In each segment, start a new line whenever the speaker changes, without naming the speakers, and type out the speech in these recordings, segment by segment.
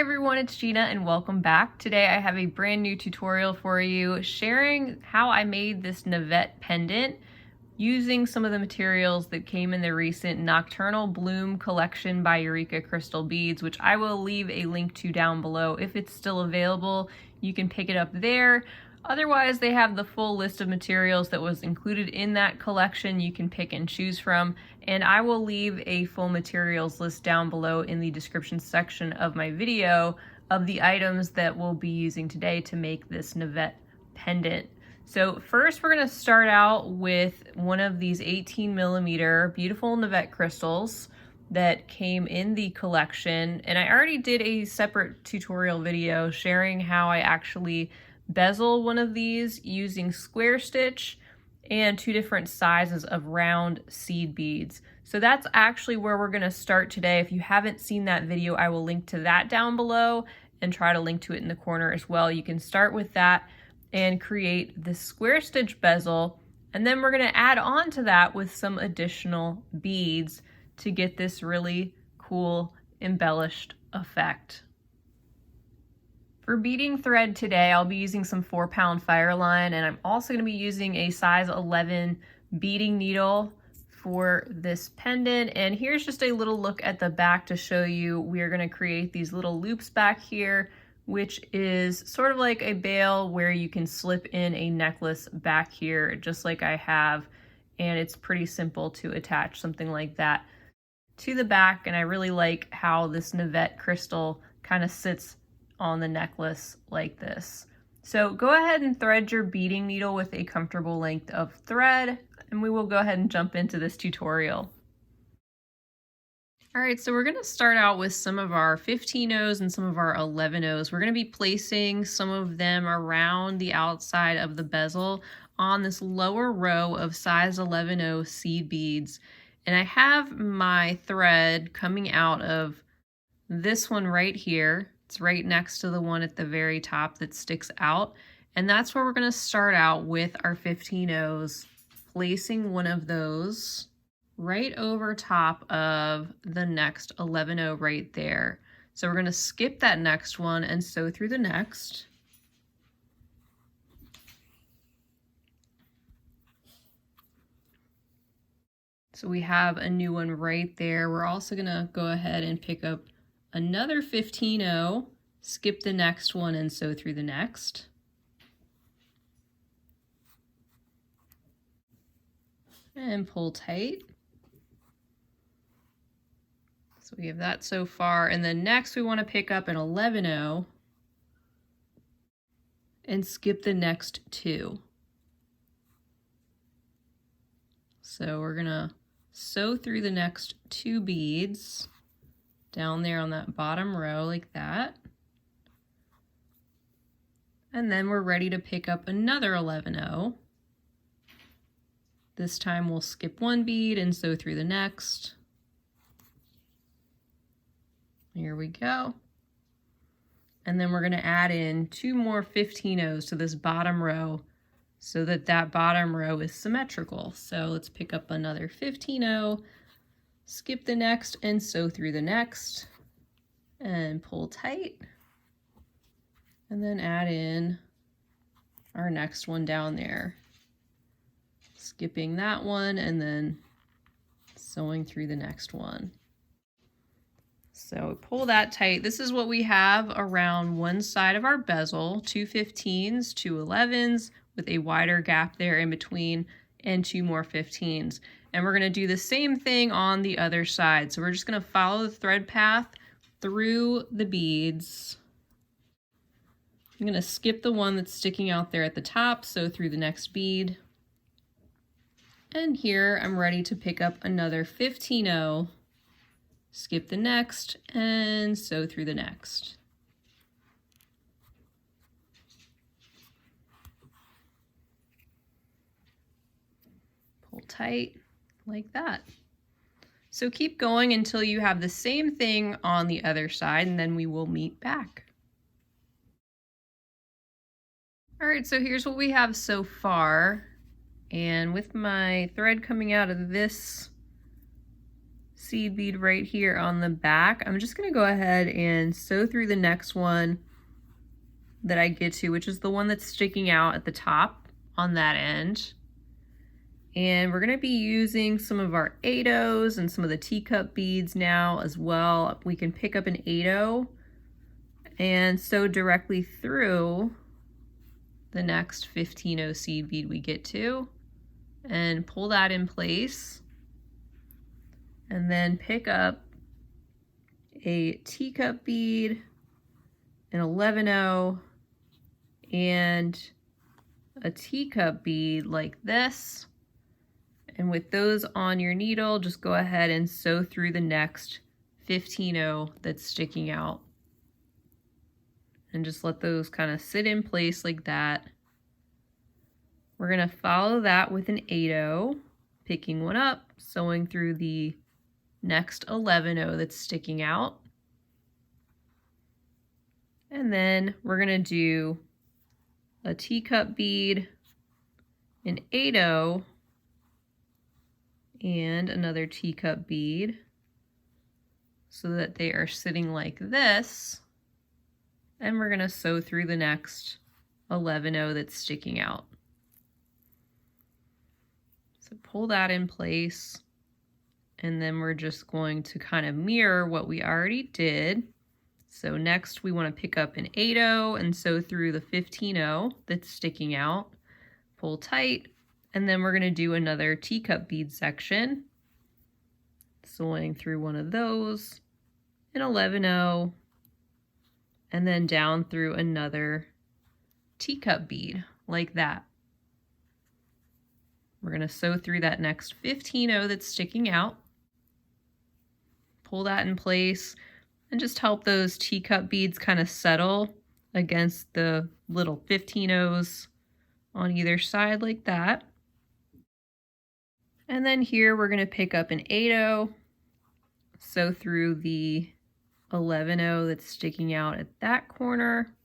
everyone, it's Gina and welcome back. Today I have a brand new tutorial for you sharing how I made this Navette pendant using some of the materials that came in the recent Nocturnal Bloom Collection by Czech Crystal Beads, which I will leave a link to down below. If it's still available, you can pick it up there. Otherwise, they have the full list of materials that was included in that collection you can pick and choose from, and I will leave a full materials list down below in the description section of my video of the items that we'll be using today to make this Navette pendant. So first we're going to start out with one of these 18mm beautiful Navette crystals that came in the collection, and I already did a separate tutorial video sharing how I actually bezel one of these using square stitch and two different sizes of round seed beads. So that's actually where we're going to start today. If you haven't seen that video, I will link to that down below and try to link to it in the corner as well. You can start with that and create this square stitch bezel, and then we're going to add on to that with some additional beads to get this really cool embellished effect. For beading thread today, I'll be using some 4-pound Fireline, and I'm also going to be using a size 11 beading needle for this pendant. And here's just a little look at the back to show you we are going to create these little loops back here, which is sort of like a bail where you can slip in a necklace back here, just like I have. And it's pretty simple to attach something like that to the back. And I really like how this Navette crystal kind of sits on the necklace like this. So go ahead and thread your beading needle with a comfortable length of thread, and we will go ahead and jump into this tutorial. All right, so we're going to start out with some of our 15-0s and some of our 11-0s. We're going to be placing some of them around the outside of the bezel on this lower row of size 11-0 seed beads. And I have my thread coming out of this one right here. It's right next to the one at the very top that sticks out. And that's where we're going to start out with our 15-0s, placing one of those right over top of the next 11-0 right there. So we're going to skip that next one and sew through the next. So we have a new one right there. We're also going to go ahead and pick up another 15-0, skip the next one and sew through the next. And pull tight. So we have that so far. And then next we want to pick up an 11-0 and skip the next two. So we're going to sew through the next two beads down there on that bottom row like that. And then we're ready to pick up another 11-0. This time we'll skip one bead and sew through the next. Here we go. And then we're going to add in two more 15-0s to this bottom row so that that bottom row is symmetrical. So let's pick up another 15-0, skip the next and sew through the next and pull tight, and then add in our next one down there, skipping that one and then sewing through the next one. So pull that tight. This is what we have around one side of our bezel, two 15s, two 11s with a wider gap there in between, and two more 15s. And we're going to do the same thing on the other side. So we're just going to follow the thread path through the beads. I'm going to skip the one that's sticking out there at the top, sew through the next bead. And here I'm ready to pick up another 15-0, skip the next, and sew through the next. Pull tight. Like that. So keep going until you have the same thing on the other side, and then we will meet back. All right, so here's what we have so far. And with my thread coming out of this seed bead right here on the back. I'm just gonna go ahead and sew through the next one that I get to, which is the one that's sticking out at the top on that end. And we're gonna be using some of our 8/0s and some of the teacup beads now as well. We can pick up an 8/0 and sew directly through the next 15/0 seed bead we get to and pull that in place. And then pick up a teacup bead, an 11/0, and a teacup bead like this. And with those on your needle, just go ahead and sew through the next 15/0 that's sticking out. And just let those kind of sit in place like that. We're gonna follow that with an 8/0, picking one up, sewing through the next 11/0 that's sticking out. And then we're gonna do a teacup bead, an 8/0, and another teacup bead so that they are sitting like this. And we're gonna sew through the next 11/0 that's sticking out. So pull that in place. And then we're just going to kind of mirror what we already did. So next we want to pick up an 8/0 and sew through the 15/0 that's sticking out. Pull tight, and then we're going to do another teacup bead section. Sewing through one of those, an 11/0, and then down through another teacup bead like that. We're going to sew through that next 15/0 that's sticking out. Pull that in place and just help those teacup beads kind of settle against the little 15/0s on either side like that. And then here we're going to pick up an 8/0, sew through the 11/0 that's sticking out at that corner,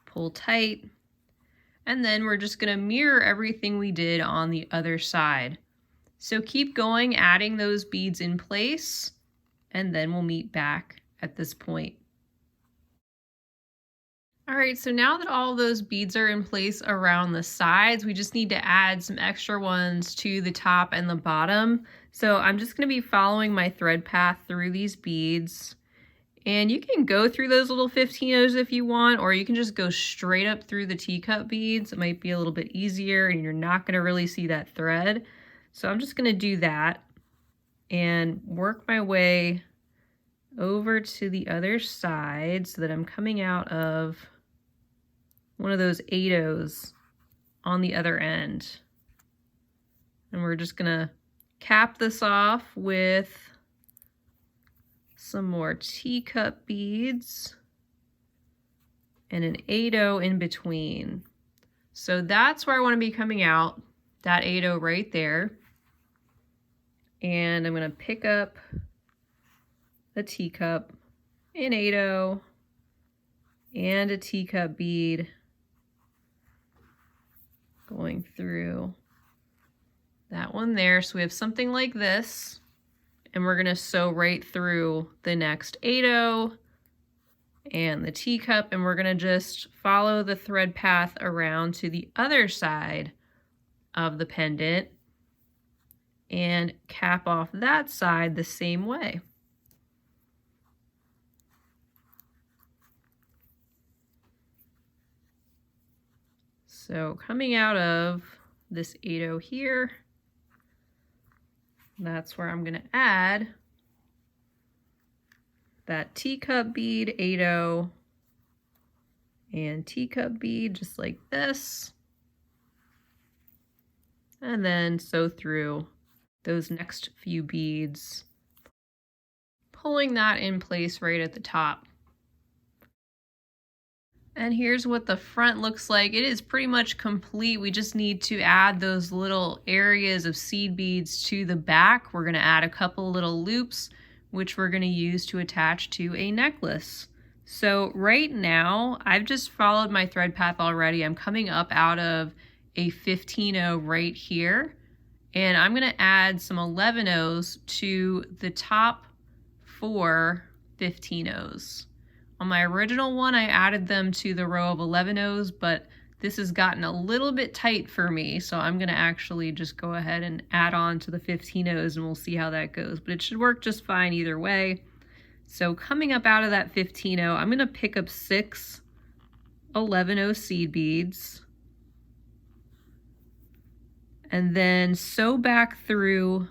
pull tight, and then we're just going to mirror everything we did on the other side. So keep going, adding those beads in place, and then we'll meet back at this point. All right, so now that all those beads are in place around the sides, we just need to add some extra ones to the top and the bottom. So I'm just gonna be following my thread path through these beads. And you can go through those little 15/0s if you want, or you can just go straight up through the teacup beads. It might be a little bit easier and you're not gonna really see that thread. So I'm just gonna do that and work my way over to the other side so that I'm coming out of one of those 8/0s on the other end. And we're just gonna cap this off with some more teacup beads and an 8/0 in between. So that's where I want to be coming out, that 8/0 right there. And I'm going to pick up a teacup, an 8/0, and a teacup bead going through that one there. So we have something like this, and we're going to sew right through the next 8/0 and the teacup, and we're going to just follow the thread path around to the other side of the pendant and cap off that side the same way. So coming out of this 8/0 here, that's where I'm going to add that teacup bead, 8/0, and teacup bead just like this, and then sew through those next few beads, pulling that in place right at the top. And here's what the front looks like. It is pretty much complete. We just need to add those little areas of seed beads to the back. We're gonna add a couple little loops, which we're gonna use to attach to a necklace. So right now, I've just followed my thread path already. I'm coming up out of a 15/0 right here. And I'm gonna add some 11-0s to the top 4 15-0s. On my original one, I added them to the row of 11-0s, but this has gotten a little bit tight for me, so I'm gonna actually just go ahead and add on to the 15-0s and we'll see how that goes. But it should work just fine either way. So coming up out of that 15-0, I'm gonna pick up 6 11-0 seed beads and then sew back through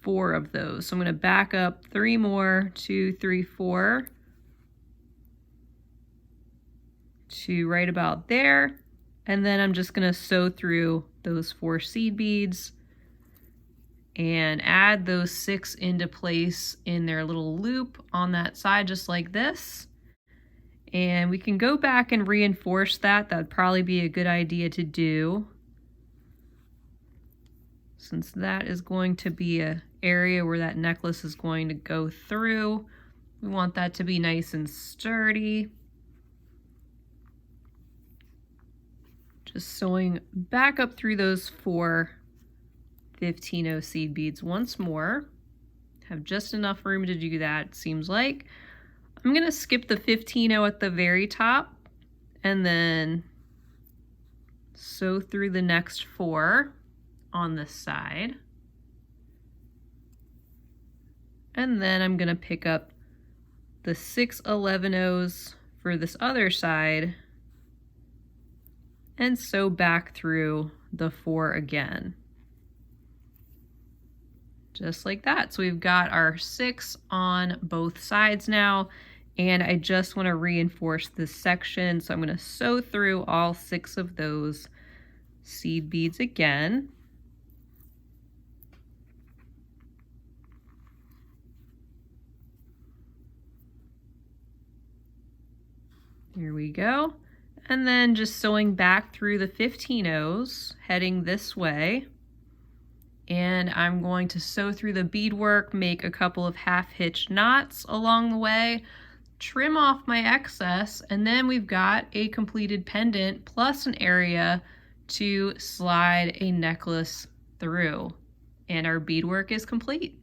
4 of those. So I'm going to back up 3 more, 2, 3, 4 to right about there. And then I'm just going to sew through those 4 seed beads and add those 6 into place in their little loop on that side, just like this. And we can go back and reinforce that. That'd probably be a good idea to do, since that is going to be an area where that necklace is going to go through. We want that to be nice and sturdy. Just sewing back up through those 4 15-0 seed beads once more. Have just enough room to do that, it seems like. I'm going to skip the 15-0 at the very top and then sew through the next 4 on this side. And then I'm going to pick up the 6 11-0s for this other side and sew back through the 4 again. Just like that. So we've got our 6 on both sides now, and I just want to reinforce this section. So I'm going to sew through all 6 of those seed beads again. Here we go. And then just sewing back through the 15-0s, heading this way. And I'm going to sew through the beadwork, make a couple of half-hitch knots along the way, trim off my excess, and then we've got a completed pendant plus an area to slide a necklace through. And our beadwork is complete.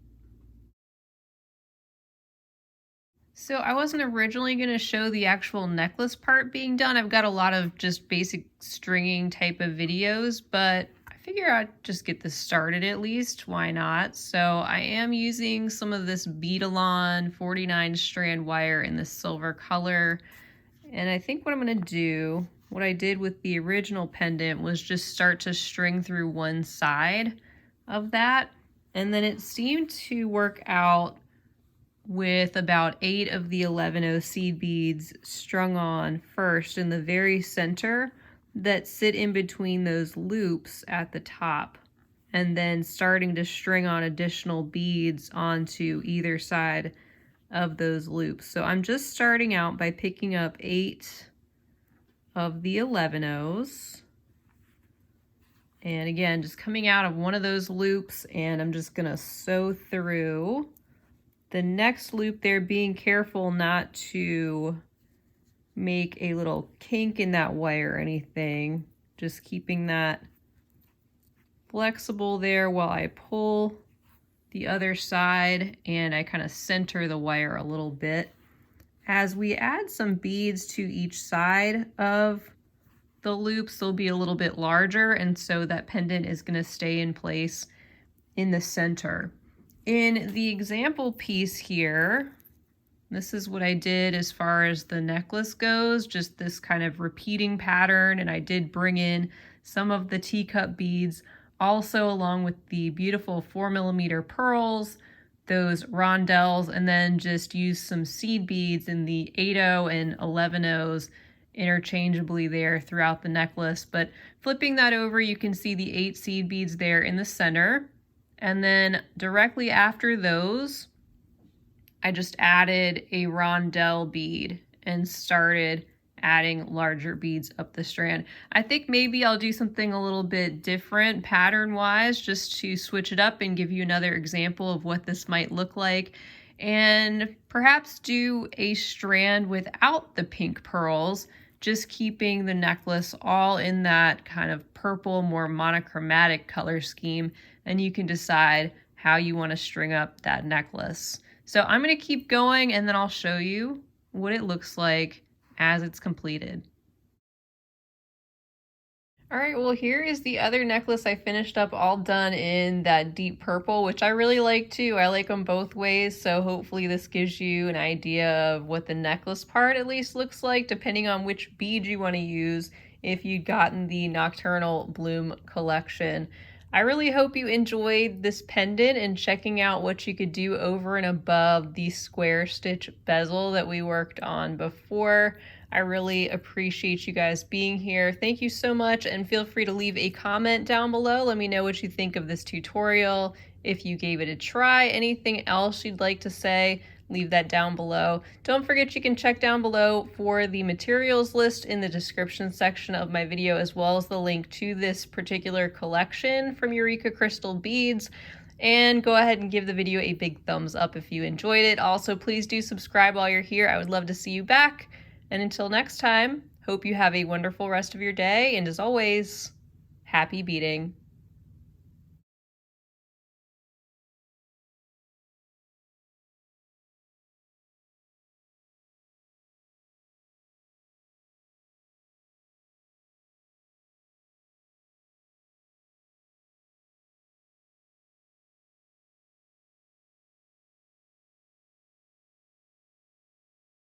So I wasn't originally going to show the actual necklace part being done. I've got a lot of just basic stringing type of videos, but I figure I'd just get this started at least. Why not? So I am using some of this Beadalon 49 strand wire in this silver color. And I think what I'm going to do, what I did with the original pendant, was just start to string through one side of that. And then it seemed to work out with about 8 of the 11-0 seed beads strung on first in the very center that sit in between those loops at the top, and then starting to string on additional beads onto either side of those loops. So I'm just starting out by picking up 8 of the 11-0s, and again just coming out of one of those loops, and I'm just gonna sew through the next loop there, being careful not to make a little kink in that wire or anything. Just keeping that flexible there while I pull the other side and I kind of center the wire a little bit. As we add some beads to each side of the loops, they'll be a little bit larger, and so that pendant is going to stay in place in the center. In the example piece here, this is what I did as far as the necklace goes, just this kind of repeating pattern, and I did bring in some of the teacup beads also, along with the beautiful 4mm pearls, those rondelles, and then just use some seed beads in the 8-0 and 11-0s interchangeably there throughout the necklace. But flipping that over, you can see the 8 seed beads there in the center. And then directly after those, I just added a rondelle bead and started adding larger beads up the strand. I think maybe I'll do something a little bit different pattern-wise, just to switch it up and give you another example of what this might look like. And perhaps do a strand without the pink pearls just keeping the necklace all in that kind of purple, more monochromatic color scheme, and you can decide how you want to string up that necklace. So I'm going to keep going and then I'll show you what it looks like as it's completed. All right, well, here is the other necklace I finished up, all done in that deep purple, which I really like too. I like them both ways, so hopefully this gives you an idea of what the necklace part at least looks like, depending on which bead you want to use if you'd gotten the Nocturnal Bloom Collection. I really hope you enjoyed this pendant and checking out what you could do over and above the square stitch bezel that we worked on before. I really appreciate you guys being here. Thank you so much, and feel free to leave a comment down below. Let me know what you think of this tutorial. If you gave it a try, anything else you'd like to say, leave that down below. Don't forget you can check down below for the materials list in the description section of my video, as well as the link to this particular collection from Eureka Crystal Beads. And go ahead and give the video a big thumbs up if you enjoyed it. Also, please do subscribe while you're here. I would love to see you back. And until next time, hope you have a wonderful rest of your day, and as always, happy beading.